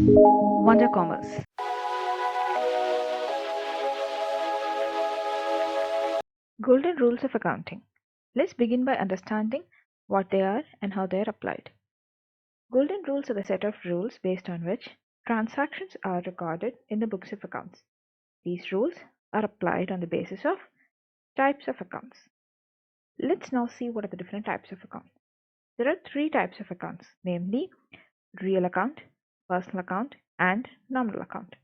Wonder Commerce. Golden rules of accounting. Let's begin by understanding what they are and how they are applied. Golden rules are the set of rules based on which transactions are recorded in the books of accounts. These rules are applied on the basis of types of accounts. Let's now see what are the different types of accounts. There are three types of accounts, namely real account, personal account, and nominal account.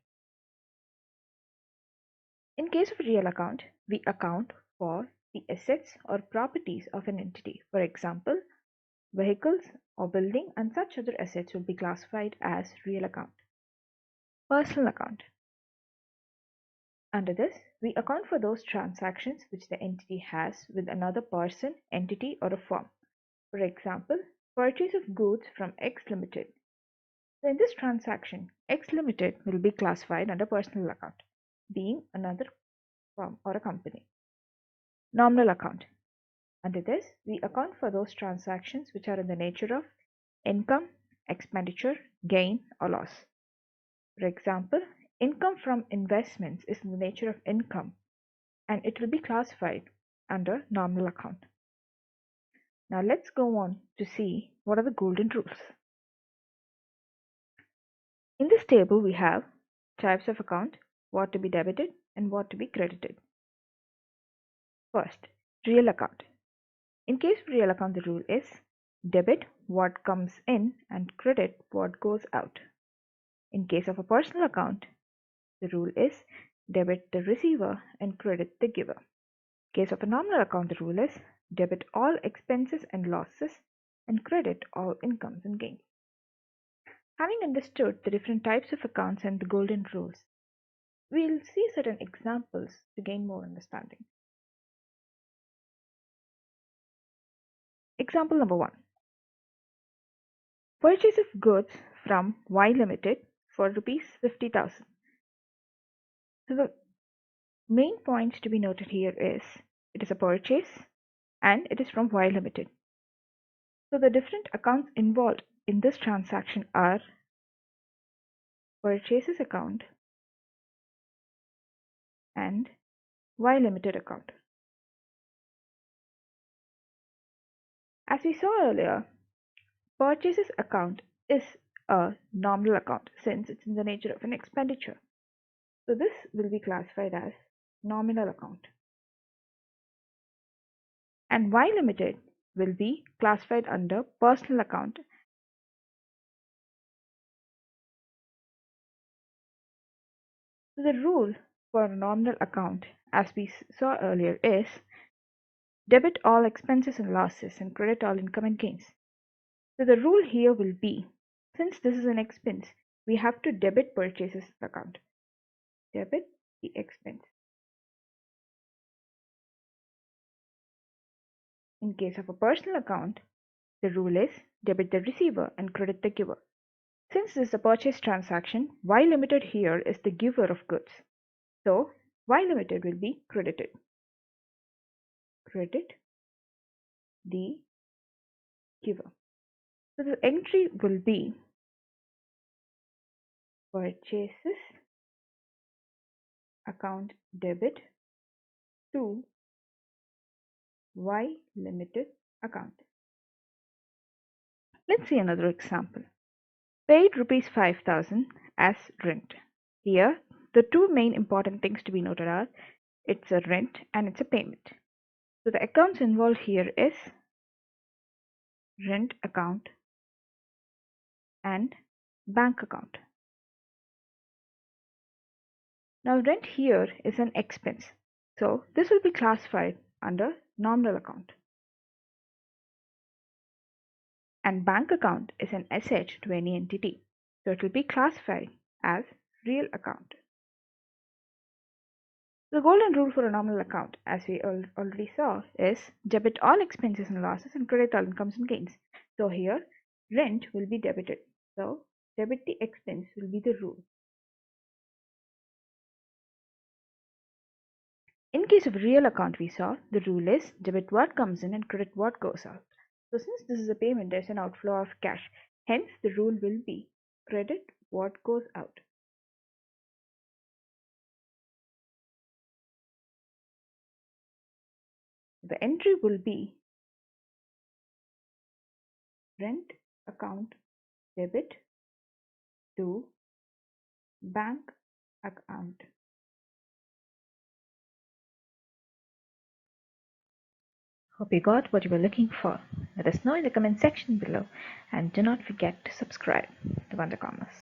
In case of a real account, we account for the assets or properties of an entity. For example, vehicles or building and such other assets will be classified as real account. Personal account. Under this, we account for those transactions which the entity has with another person, entity, or a firm. For example, purchase of goods from X Limited. So in this transaction, X Limited will be classified under personal account, being another firm or a company. Nominal account. Under this, we account for those transactions which are in the nature of income, expenditure, gain, or loss. For example, income from investments is in the nature of income and it will be classified under nominal account. Now let's go on to see what are the golden rules. In this table, we have types of account, what to be debited and what to be credited. First, real account. In case of real account, the rule is debit what comes in and credit what goes out. In case of a personal account, the rule is debit the receiver and credit the giver. In case of a nominal account, the rule is debit all expenses and losses and credit all incomes and gains. Having understood the different types of accounts and the golden rules, we'll see certain examples to gain more understanding. Example number 1. Purchase of goods from Y Limited for rupees 50,000. So the main point to be noted here is it is a purchase and it is from Y Limited. So the different accounts involved in this transaction are purchases account and Y Limited account. As we saw earlier, purchases account is a nominal account since it's in the nature of an expenditure. So this will be classified as nominal account. And Y Limited will be classified under personal account. So the rule for a nominal account, as we saw earlier, is debit all expenses and losses and credit all income and gains. So the rule here will be, since this is an expense, we have to debit purchases account. Debit the expense. In case of a personal account, the rule is debit the receiver and credit the giver. Since this is a purchase transaction, Y Limited here is the giver of goods. So Y Limited will be credited. Credit the giver. So the entry will be purchases account debit to Y Limited account. Let's see another example. Paid rupees 5,000 as rent. Here, the two main important things to be noted are it's a rent and it's a payment. So the accounts involved here is rent account and bank account. Now rent here is an expense. So this will be classified under nominal account. And bank account is an asset to any entity. So it will be classified as real account. The golden rule for a nominal account, as we already saw, is debit all expenses and losses and credit all incomes and gains. So here, rent will be debited. So debit the expense will be the rule. In case of real account, we saw the rule is debit what comes in and credit what goes out. So since this is a payment, there's an outflow of cash. Hence, the rule will be credit what goes out. The entry will be rent account debit to bank account. Hope you got what you were looking for. Let us know in the comment section below and do not forget to subscribe to Wonder Commerce.